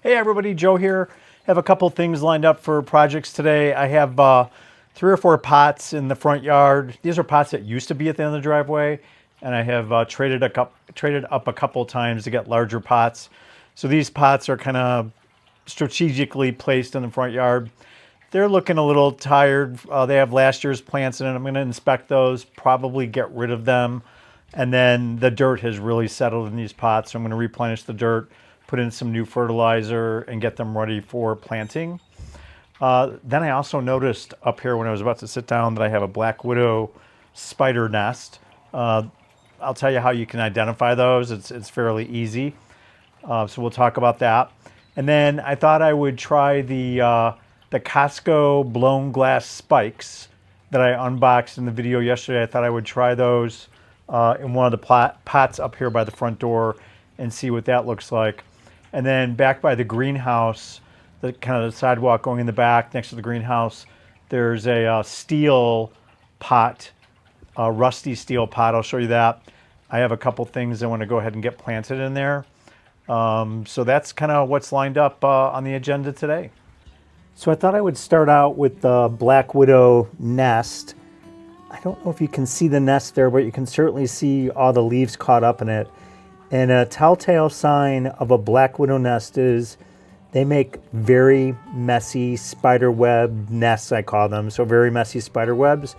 Hey everybody, Joe here. Have a couple things lined up for projects today. I have 3 or 4 pots in the front yard. These are pots that used to be at the end of the driveway, and I have traded up a couple times to get larger pots. So these pots are kind of strategically placed in the front yard. They're looking a little tired. They have last year's plants in it. I'm going to inspect those, probably get rid of them. And then the dirt has really settled in these pots, so I'm going to replenish the dirt, put in some new fertilizer, and get them ready for planting. Then I also noticed up here when I was about to sit down that I have a black widow spider nest. I'll tell you how you can identify those. It's fairly easy. So we'll talk about that. And then I thought I would try the Costco blown glass spikes that I unboxed in the video yesterday. I thought I would try those in one of the pots up here by the front door and see what that looks like. And then back by the greenhouse, the kind of the sidewalk going in the back next to the greenhouse, there's a steel pot, a rusty steel pot. I'll show you that. I have a couple things I want to go ahead and get planted in there. So that's kind of what's lined up on the agenda today. So I thought I would start out with the Black Widow nest. I don't know if you can see the nest there, but you can certainly see all the leaves caught up in it. And a telltale sign of a Black Widow nest is they make very messy spider web nests, I call them. So very messy spider webs.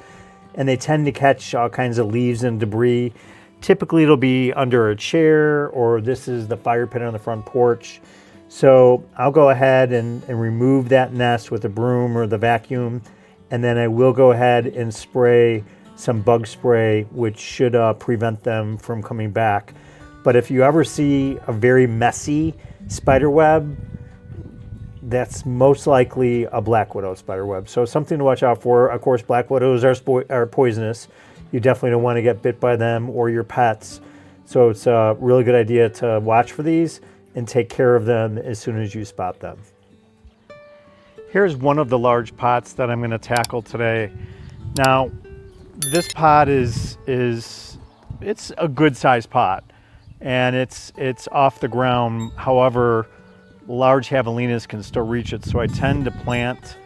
And they tend to catch all kinds of leaves and debris. Typically it'll be under a chair, or this is the fire pit on the front porch. So I'll go ahead and remove that nest with a broom or the vacuum. And then I will go ahead and spray some bug spray, which should prevent them from coming back. But if you ever see a very messy spider web, that's most likely a Black Widow spider web. So something to watch out for. Of course, Black Widows are poisonous. You definitely don't want to get bit by them or your pets. So it's a really good idea to watch for these and take care of them as soon as you spot them. Here's one of the large pots that I'm going to tackle today. Now, this pot it's a good sized pot. And it's off the ground. However, large javelinas can still reach it. So I tend to plant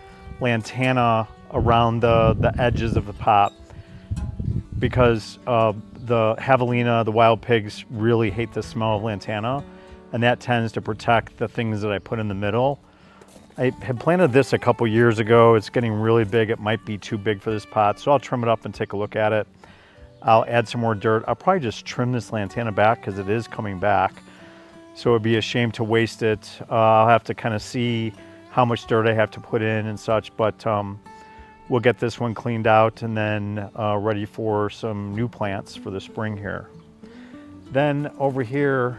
lantana around the edges of the pot because the javelina, the wild pigs, really hate the smell of lantana. And that tends to protect the things that I put in the middle. I had planted this a couple years ago. It's getting really big. It might be too big for this pot. So I'll trim it up and take a look at it. I'll add some more dirt. I'll probably just trim this lantana back because it is coming back. So it would be a shame to waste it. I'll have to kind of see how much dirt I have to put in and such, but we'll get this one cleaned out and then ready for some new plants for the spring here. Then over here,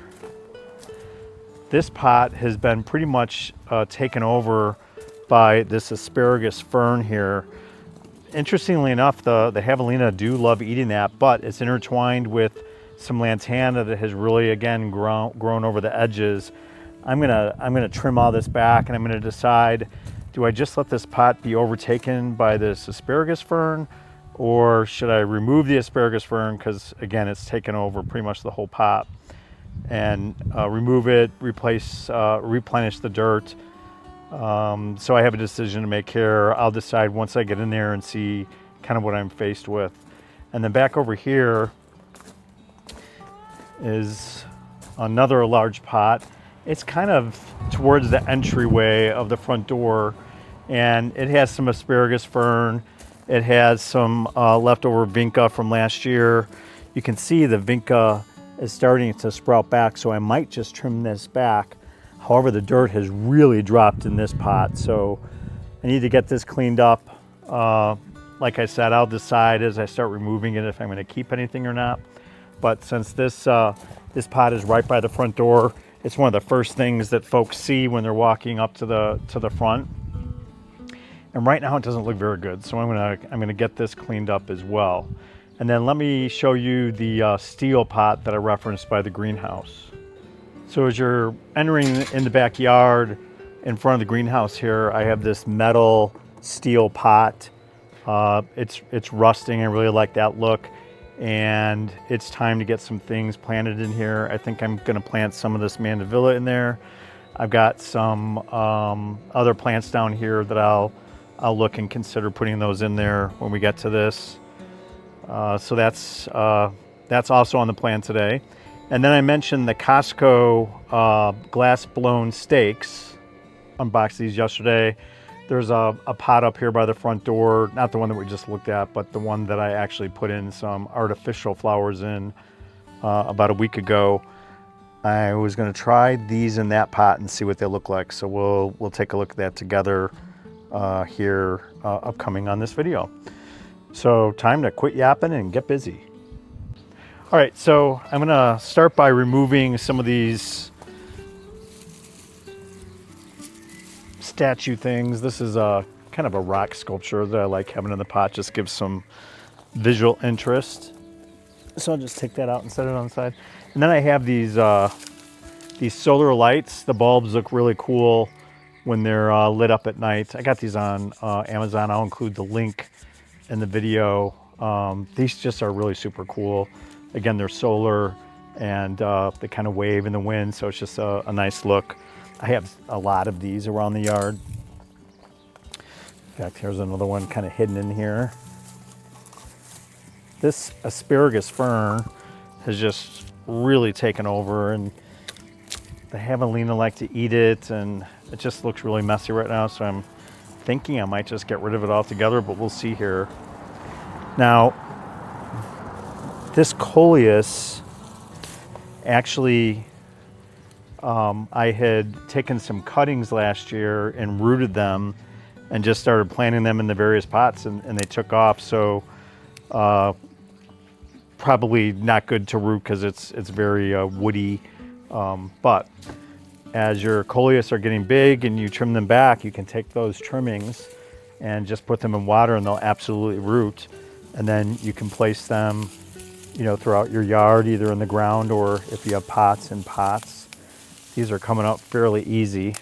this pot has been pretty much taken over by this asparagus fern here. Interestingly enough, the javelina do love eating that, but it's intertwined with some lantana that has really, again, grown over the edges. I'm gonna trim all this back, and I'm gonna decide, do I just let this pot be overtaken by this asparagus fern, or should I remove the asparagus fern because, again, it's taken over pretty much the whole pot, and remove it, replenish the dirt. So I have a decision to make here. I'll decide once I get in there and see kind of what I'm faced with. And then back over here is another large pot. It's kind of towards the entryway of the front door, and it has some asparagus fern. It has some leftover vinca from last year. You can see the vinca is starting to sprout back, so I might just trim this back. However, the dirt has really dropped in this pot, so I need to get this cleaned up. Like I said, I'll decide as I start removing it if I'm going to keep anything or not. But since this pot is right by the front door, it's one of the first things that folks see when they're walking up to the front. And right now it doesn't look very good, so I'm gonna get this cleaned up as well. And then let me show you the steel pot that I referenced by the greenhouse. So as you're entering in the backyard in front of the greenhouse here, I have this metal steel pot. It's rusting. I really like that look. And it's time to get some things planted in here. I think I'm gonna plant some of this mandevilla in there. I've got some other plants down here that I'll look and consider putting those in there when we get to this. So that's also on the plan today. And then I mentioned the Costco glass blown stakes. Unboxed these yesterday. There's a pot up here by the front door, not the one that we just looked at, but the one that I actually put in some artificial flowers in about a week ago. I was going to try these in that pot and see what they look like. So we'll take a look at that together here upcoming on this video. So time to quit yapping and get busy. All right, so I'm going to start by removing some of these statue things. This is a kind of a rock sculpture that I like having in the pot, just gives some visual interest. So I'll just take that out and set it on the side. And then I have these solar lights. The bulbs look really cool when they're lit up at night. I got these on Amazon. I'll include the link in the video. These just are really super cool. Again, they're solar and they kind of wave in the wind, so it's just a nice look. I have a lot of these around the yard. In fact, here's another one kind of hidden in here. This asparagus fern has just really taken over, and the javelina like to eat it, and it just looks really messy right now, so I'm thinking I might just get rid of it altogether, but we'll see here. Now, this coleus actually, I had taken some cuttings last year and rooted them and just started planting them in the various pots, and they took off. So probably not good to root because it's very woody. But as your coleus are getting big and you trim them back, you can take those trimmings and just put them in water and they'll absolutely root. And then you can place them, you know, throughout your yard, either in the ground or if you have pots in pots. These are coming up fairly easy.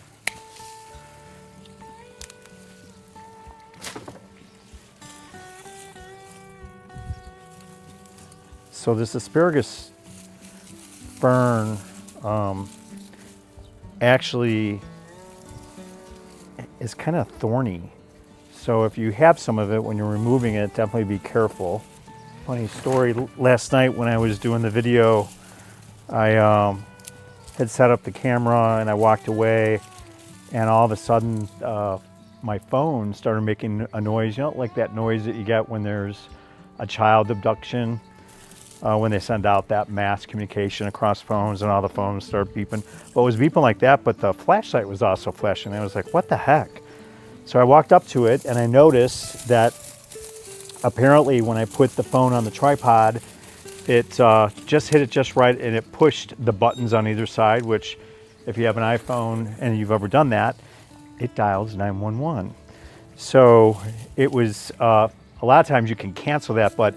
So this asparagus fern actually is kind of thorny. So if you have some of it when you're removing it, definitely be careful. Funny story, last night when I was doing the video, I had set up the camera and I walked away, and all of a sudden my phone started making a noise, you know, like that noise that you get when there's a child abduction, when they send out that mass communication across phones and all the phones start beeping. Well, it was beeping like that, but the flashlight was also flashing. I was like, what the heck? So I walked up to it and I noticed that apparently when I put the phone on the tripod, it just hit it just right, and it pushed the buttons on either side, which if you have an iPhone and you've ever done that, it dials 911. So it was, a lot of times you can cancel that, but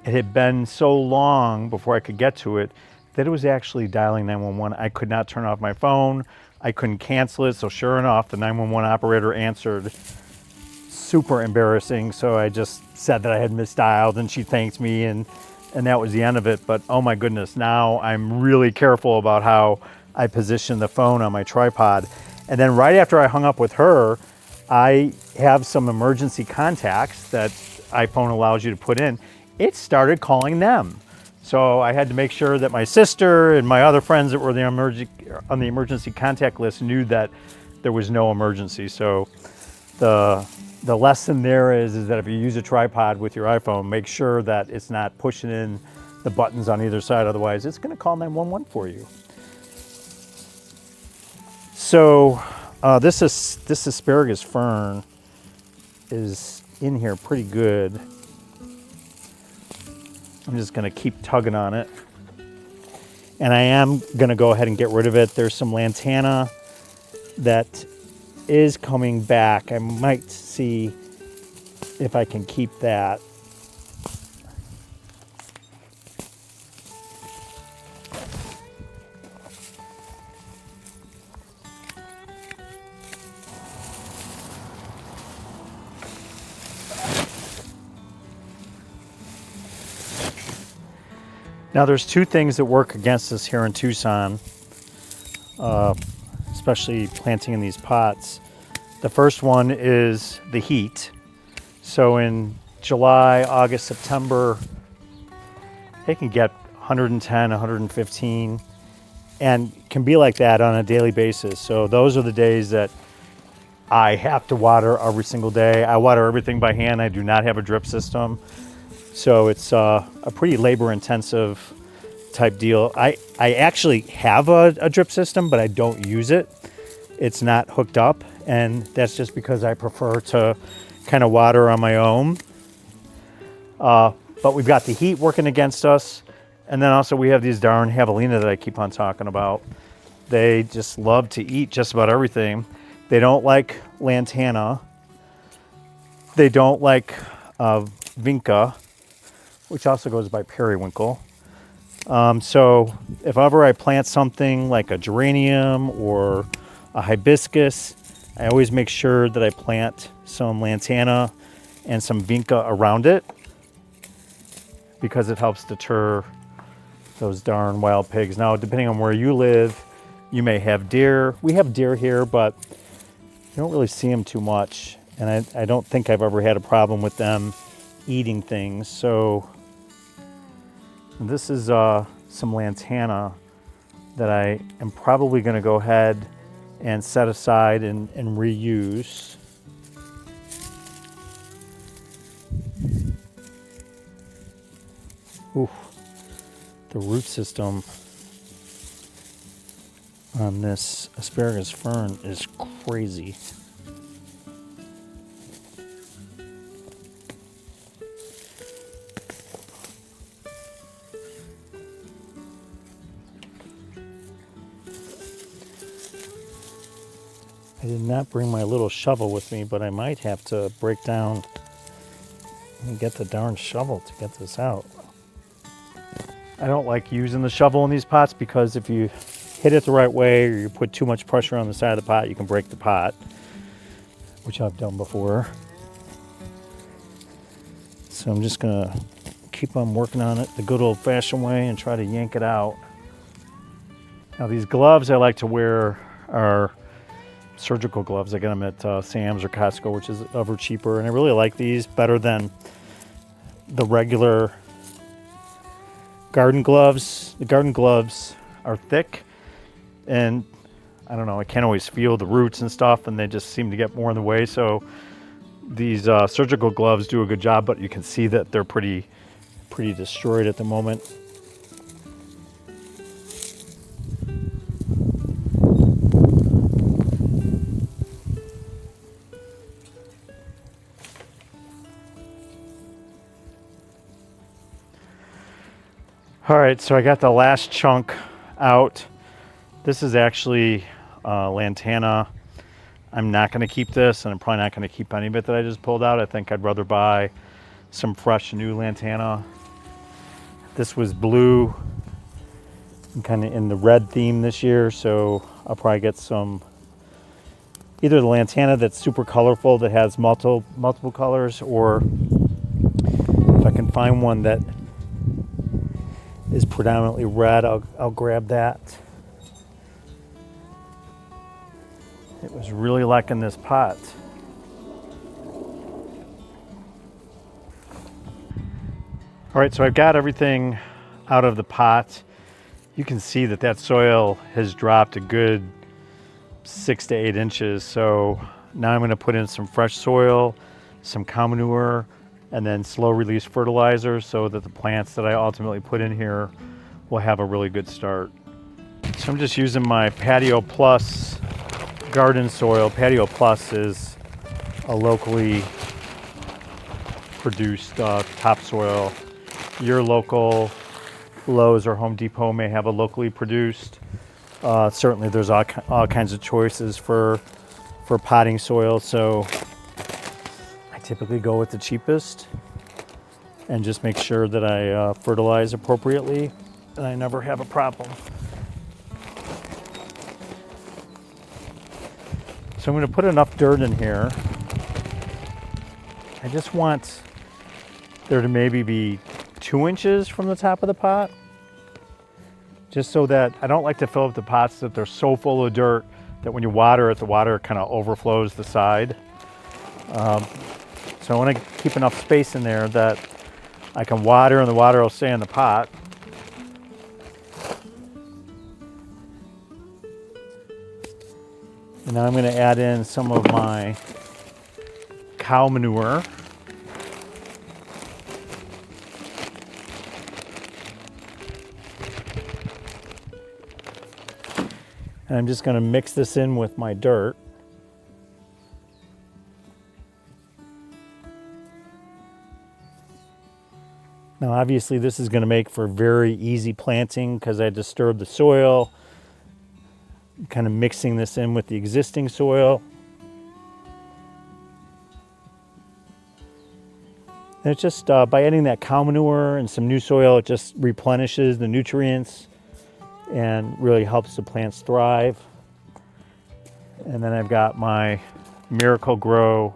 it had been so long before I could get to it that it was actually dialing 911. I could not turn off my phone. I couldn't cancel it. So sure enough, the 911 operator answered. Super embarrassing. So I just said that I had misdialed, and she thanked me, and that was the end of it. But oh my goodness, now I'm really careful about how I position the phone on my tripod. And then right after I hung up with her, I have some emergency contacts that iPhone allows you to put in. It started calling them. So I had to make sure that my sister and my other friends that were on the emergency contact list knew that there was no emergency. So the lesson there is that if you use a tripod with your iPhone, make sure that it's not pushing in the buttons on either side. Otherwise, it's going to call 911 for you. So this asparagus fern is in here pretty good. I'm just going to keep tugging on it. And I am going to go ahead and get rid of it. There's some lantana that is coming back. I might see if I can keep that. Now there's two things that work against us here in Tucson, especially planting in these pots. The first one is the heat. So in July, August, September, they can get 110, 115, and can be like that on a daily basis. So those are the days that I have to water every single day. I water everything by hand. I do not have a drip system. So it's a pretty labor-intensive type deal. I actually have a drip system, but I don't use it. It's not hooked up, and that's just because I prefer to kind of water on my own. But we've got the heat working against us. And then also we have these darn javelina that I keep on talking about. They just love to eat just about everything. They don't like lantana. They don't like vinca, which also goes by periwinkle. So if ever I plant something like a geranium or a hibiscus, I always make sure that I plant some lantana and some vinca around it, because it helps deter those darn wild pigs. Now, depending on where you live, you may have deer. We have deer here, but you don't really see them too much. And I don't think I've ever had a problem with them eating things. So this is some lantana that I am probably going to go ahead and set aside and reuse. Ooh, the root system on this asparagus fern is crazy. I did not bring my little shovel with me, but I might have to break down and get the darn shovel to get this out. I don't like using the shovel in these pots because if you hit it the right way or you put too much pressure on the side of the pot, you can break the pot, which I've done before. So I'm just gonna keep on working on it the good old-fashioned way and try to yank it out. Now these gloves I like to wear are surgical gloves. I get them at Sam's or Costco, which is ever cheaper, and I really like these better than the regular garden gloves. The garden gloves are thick, and I don't know, I can't always feel the roots and stuff, and they just seem to get more in the way. So these surgical gloves do a good job, but you can see that they're pretty destroyed at the moment. All right, so I got the last chunk out. This is actually lantana. I'm not going to keep this, and I'm probably not going to keep any of it that I just pulled out. I think I'd rather buy some fresh new lantana. This was blue, kind of in the red theme this year, so I'll probably get some, either the lantana that's super colorful that has multiple colors, or if I can find one that is predominantly red, I'll grab that. It was really liking this pot. All right, so I've got everything out of the pot. You can see that soil has dropped a good 6 to 8 inches. So now I'm going to put in some fresh soil, some cow manure, and then slow release fertilizer so that the plants that I ultimately put in here will have a really good start. So I'm just using my Patio Plus garden soil. Patio Plus is a locally produced topsoil. Your local Lowe's or Home Depot may have a locally produced. Certainly there's all kinds of choices for potting soil, so I typically go with the cheapest and just make sure that I fertilize appropriately, and I never have a problem. So I'm going to put enough dirt in here. I just want there to maybe be 2 inches from the top of the pot, just so that I don't like to fill up the pots that they're so full of dirt that when you water it, the water kind of overflows the side. So I want to keep enough space in there that I can water and the water will stay in the pot. And now I'm going to add in some of my cow manure. And I'm just going to mix this in with my dirt. Now obviously this is going to make for very easy planting because I disturbed the soil. I'm kind of mixing this in with the existing soil. And it's just by adding that cow manure and some new soil, it just replenishes the nutrients and really helps the plants thrive. And then I've got my Miracle Grow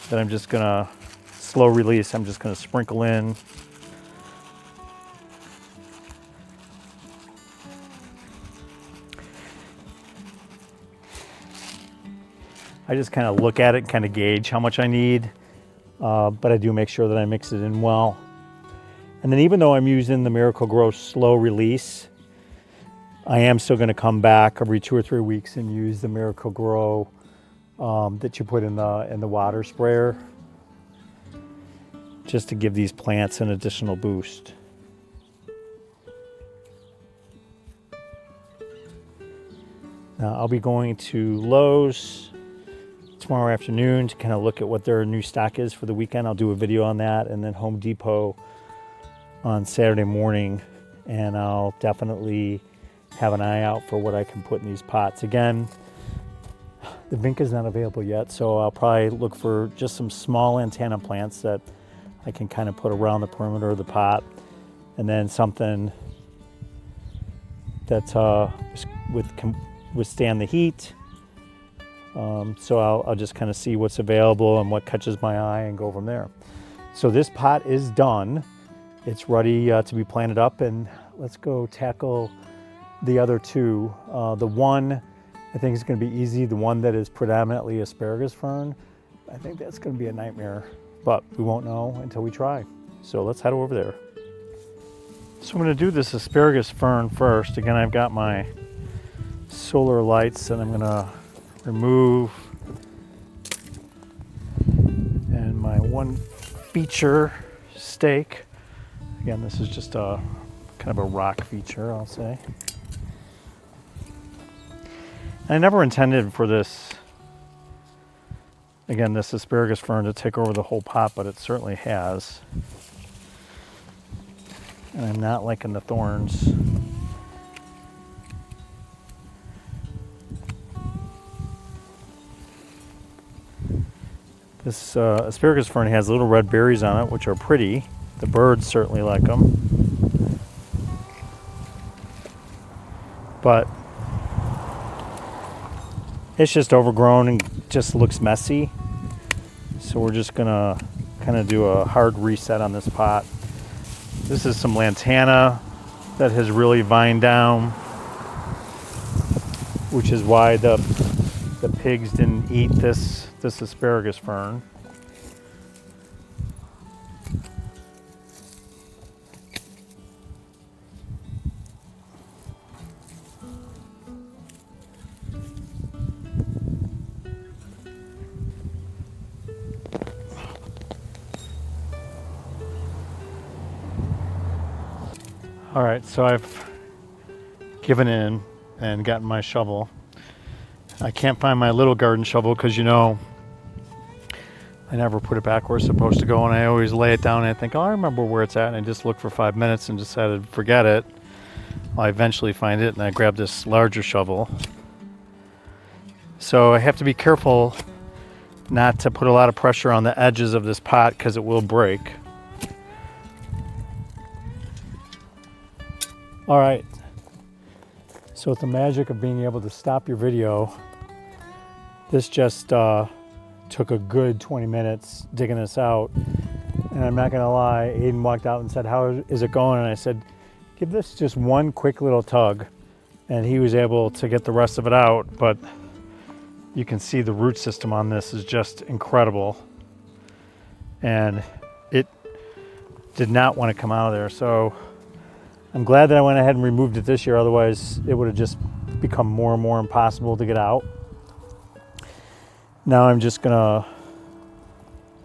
that I'm just gonna slow release. I'm just gonna sprinkle in. I just kind of look at it and kind of gauge how much I need, but I do make sure that I mix it in well. And then even though I'm using the Miracle Grow slow release, I am still going to come back every 2 or 3 weeks and use the Miracle Grow that you put in the water sprayer, just to give these plants an additional boost. Now I'll be going to Lowe's tomorrow afternoon to kind of look at what their new stock is for the weekend. I'll do a video on that, and then Home Depot on Saturday morning, and I'll definitely have an eye out for what I can put in these pots. Again, the Vinca is not available yet, so I'll probably look for just some small antenna plants that I can kind of put around the perimeter of the pot, and then something that can withstand the heat. So I'll just kind of see what's available and what catches my eye and go from there. So this pot is done. It's ready to be planted up, and let's go tackle the other two. The one I think is going to be easy. The one that is predominantly asparagus fern, I think that's going to be a nightmare, but we won't know until we try. So let's head over there. So I'm going to do this asparagus fern first. Again, I've got my solar lights and I'm going to remove, and my one feature stake. Again, this is just a kind of a rock feature, I'll say. I never intended for this, again, this asparagus fern to take over the whole pot, but it certainly has. And I'm not liking the thorns. This asparagus fern has little red berries on it, which are pretty. The birds certainly like them. But it's just overgrown and just looks messy. So we're just gonna kind of do a hard reset on this pot. This is some lantana that has really vined down, which is why the pigs didn't eat this asparagus fern. All right, so I've given in and gotten my shovel. I can't find my little garden shovel because, you know, I never put it back where it's supposed to go, and I always lay it down and I think, oh, I remember where it's at, and I just look for 5 minutes and decided forget it. Well, I eventually find it, and I grab this larger shovel. So I have to be careful not to put a lot of pressure on the edges of this pot because it will break. All right, so with the magic of being able to stop your video, this just took a good 20 minutes digging this out. And I'm not gonna lie, Aiden walked out and said, how is it going? And I said, give this just one quick little tug. and he was able to get the rest of it out, but you can see the root system on this is just incredible. And it did not want to come out of there. So I'm glad that I went ahead and removed it this year. Otherwise, it would have just become more and more impossible to get out. Now I'm just gonna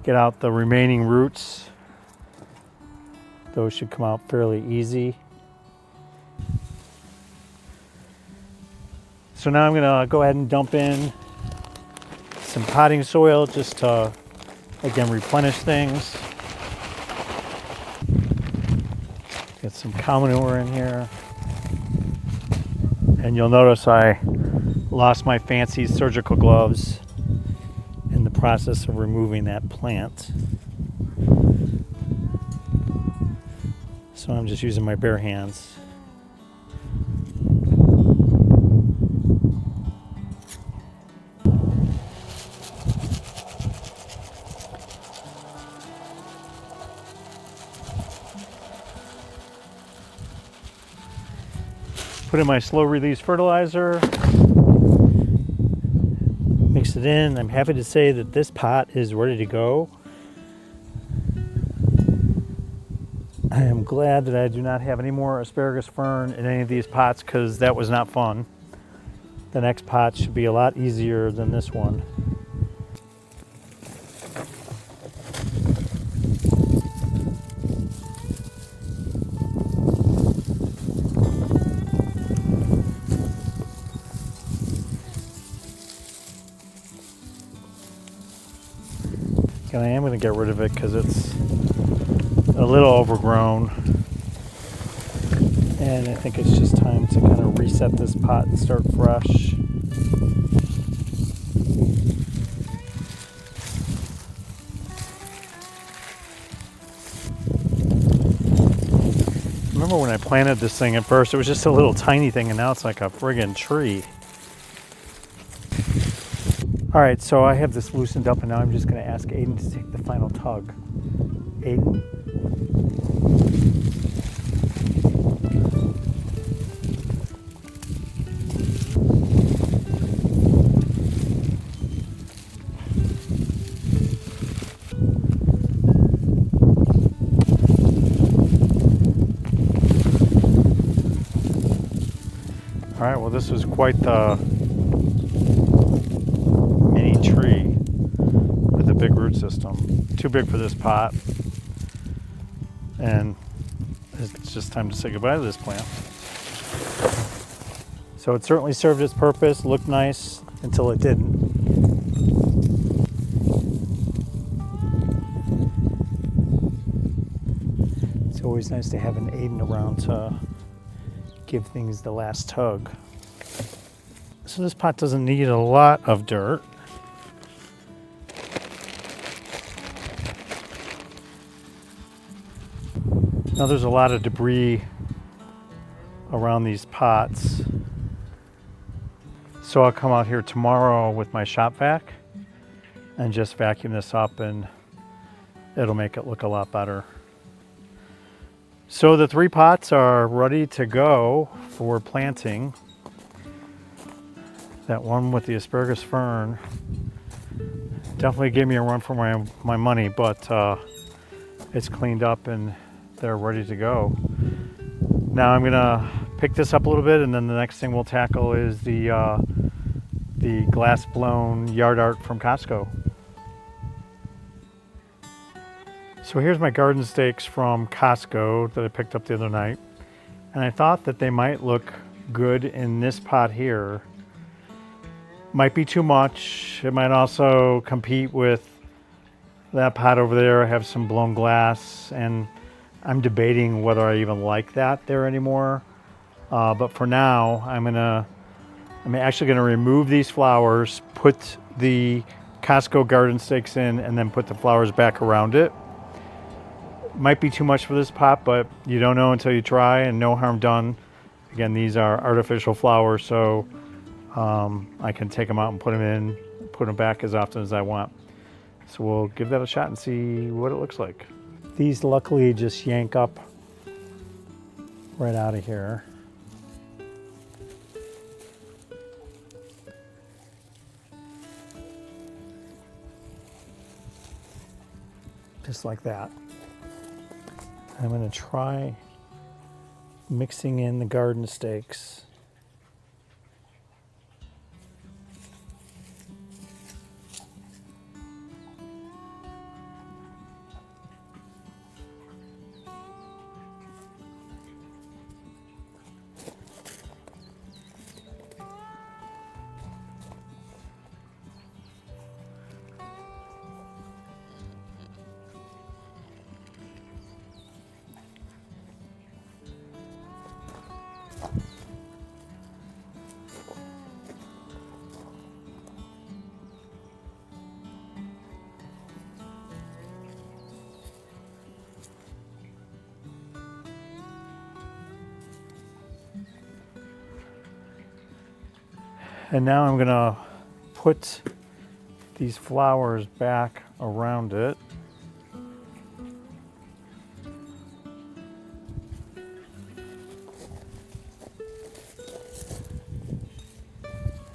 get out the remaining roots. Those should come out fairly easy. So now I'm gonna go ahead and dump in some potting soil just to, again, replenish things. Get some cow manure in here. And you'll notice I lost my fancy surgical gloves in the process of removing that plant. So I'm just using my bare hands. Put in my slow release fertilizer, mix it in. I'm happy to say that this pot is ready to go. I am glad that I do not have any more asparagus fern in any of these pots because that was not fun. The next pot should be a lot easier than this one. And I am going to get rid of it because it's a little overgrown. And I think it's just time to kind of reset this pot and start fresh. Remember when I planted this thing at first, it was just a little tiny thing, and now it's like a friggin' tree. All right, so I have this loosened up, and now I'm just going to ask Aiden to take the final tug. Aiden? All right, well, this was quite the mini tree with a big root system. Too big for this pot. And it's just time to say goodbye to this plant. So it certainly served its purpose, looked nice until it didn't. It's always nice to have an Aiden around to give things the last tug. So this pot doesn't need a lot of dirt. Now there's a lot of debris around these pots. So I'll come out here tomorrow with my shop vac and just vacuum this up, and it'll make it look a lot better. So the 3 pots are ready to go for planting. That one with the asparagus fern definitely gave me a run for my money, but it's cleaned up and they're ready to go. Now I'm gonna pick this up a little bit, and then the next thing we'll tackle is the glass blown yard art from Costco. So here's my garden stakes from Costco that I picked up the other night. And I thought that they might look good in this pot here. Might be too much. It might also compete with that pot over there. I have some blown glass, and I'm debating whether I even like that there anymore. But for now, I'm actually gonna remove these flowers, put the Costco garden stakes in, and then put the flowers back around it. Might be too much for this pot, but you don't know until you try, and no harm done. Again, these are artificial flowers, so I can take them out and put them back as often as I want. So we'll give that a shot and see what it looks like. These luckily just yank up right out of here. just like that. I'm going to try mixing in the garden stakes. And now I'm gonna put these flowers back around it.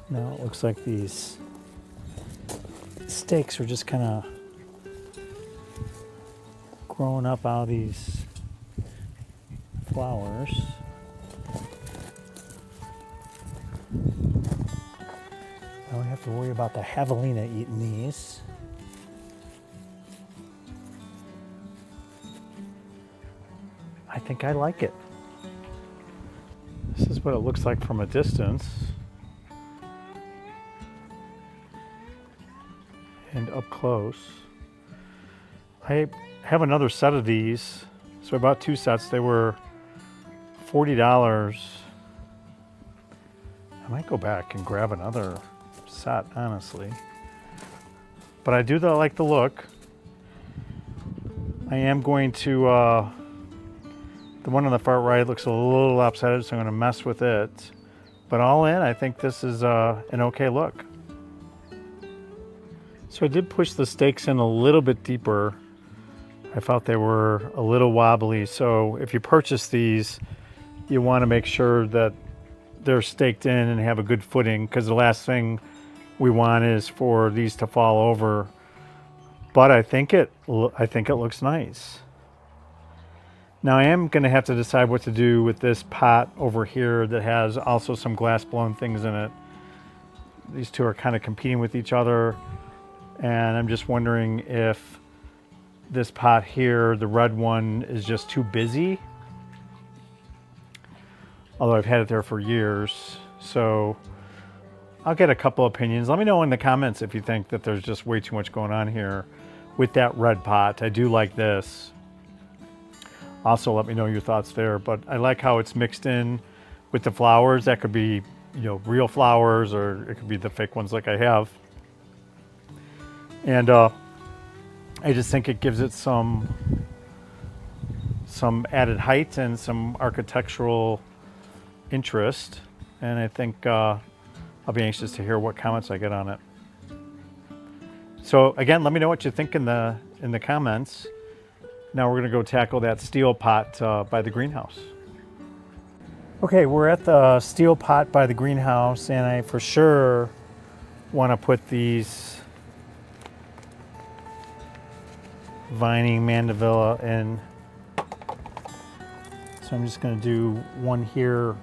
Now it looks like these stakes are just kind of growing up out of these flowers. I don't have to worry about the javelina eating these. I think I like it. This is what it looks like from a distance. And up close. I have another set of these. So I bought 2 sets. They were $40. I might go back and grab another set, honestly. But I do like the look. I am going to, the one on the far right looks a little lopsided, so I'm going to mess with it. But all in, I think this is an okay look. So I did push the stakes in a little bit deeper. I felt they were a little wobbly, so if you purchase these, you want to make sure that they're staked in and have a good footing, because the last thing we want is for these to fall over. But I think it looks nice. Now I am going to have to decide what to do with this pot over here that has also some glass blown things in it. These two are kind of competing with each other, and I'm just wondering if this pot here, the red one, is just too busy. Although I've had it there for years, so I'll get a couple opinions. Let me know in the comments if you think that there's just way too much going on here with that red pot. I do like this. Also, let me know your thoughts there. But I like how it's mixed in with the flowers. That could be, real flowers, or it could be the fake ones like I have. And I just think it gives it some added height and some architectural interest. And I think I'll be anxious to hear what comments I get on it. So again, let me know what you think in the comments. Now we're going to go tackle that steel pot by the greenhouse. Okay, we're at the steel pot by the greenhouse, and I for sure want to put these vining mandevilla in. So I'm just going to do one here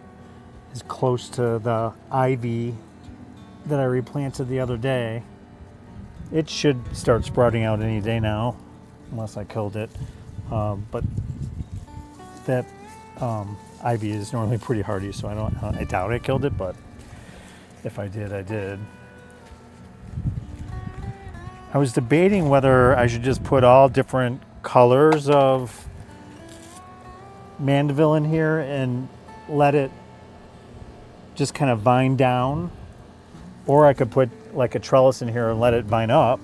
as close to the ivy that I replanted the other day. It should start sprouting out any day now, unless I killed it. But that ivy is normally pretty hardy, so I doubt I killed it, but if I did, I did. I was debating whether I should just put all different colors of mandeville in here and let it just kind of vine down, or I could put like a trellis in here and let it vine up.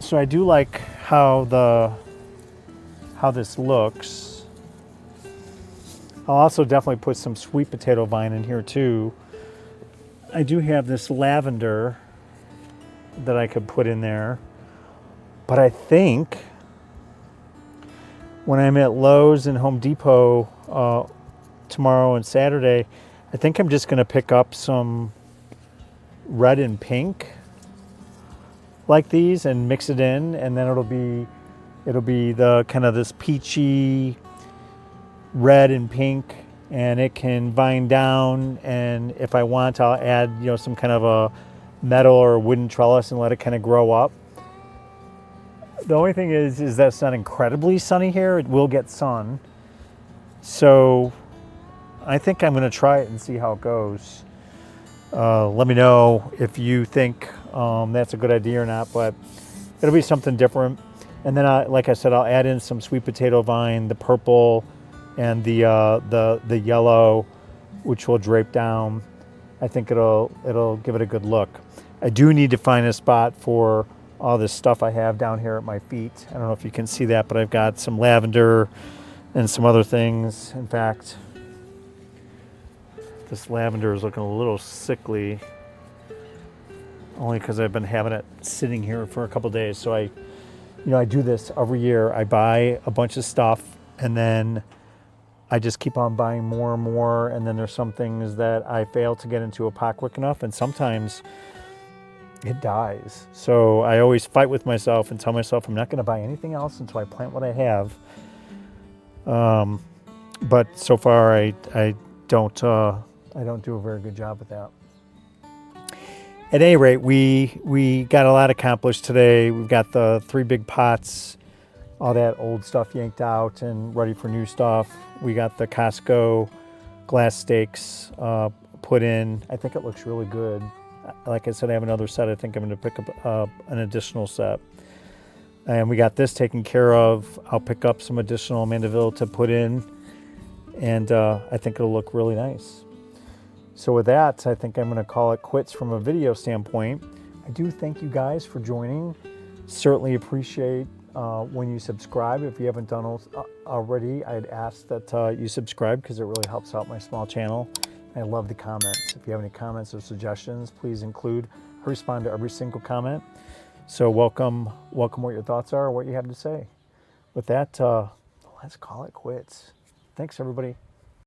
So I do like how this looks. I'll also definitely put some sweet potato vine in here too. I do have this lavender that I could put in there, but I think when I'm at Lowe's and Home Depot tomorrow and Saturday, I think I'm just going to pick up some red and pink like these and mix it in, and then it'll be the kind of this peachy red and pink, and it can vine down, and if I want, I'll add, you know, some kind of a metal or wooden trellis and let it kind of grow up. The only thing is that it's not incredibly sunny here. It will get sun. So I think I'm going to try it and see how it goes. Let me know if you think that's a good idea or not, but it'll be something different. And then, like I said, I'll add in some sweet potato vine, the purple and the yellow, which will drape down. I think it'll give it a good look. I do need to find a spot for all this stuff I have down here at my feet. I don't know if you can see that, but I've got some lavender and some other things. In fact, this lavender is looking a little sickly, only because I've been having it sitting here for a couple days. So I do this every year. I buy a bunch of stuff, and then I just keep on buying more and more. And then there's some things that I fail to get into a pot quick enough, and sometimes it dies. So I always fight with myself and tell myself I'm not going to buy anything else until I plant what I have. But so far I don't do a very good job with that. At any rate, we got a lot accomplished today. We've got the 3 big pots, all that old stuff yanked out and ready for new stuff. We got the Costco glass stakes put in. I think it looks really good. Like I said, I have another set. I think I'm going to pick up an additional set. And we got this taken care of. I'll pick up some additional Mandeville to put in, and I think it'll look really nice. So with that, I think I'm going to call it quits from a video standpoint. I do thank you guys for joining. Certainly appreciate when you subscribe. If you haven't done already, I'd ask that you subscribe, because it really helps out my small channel. I love the comments. If you have any comments or suggestions, please include. I respond to every single comment. So welcome what your thoughts are, what you have to say. With that, let's call it quits. Thanks, everybody.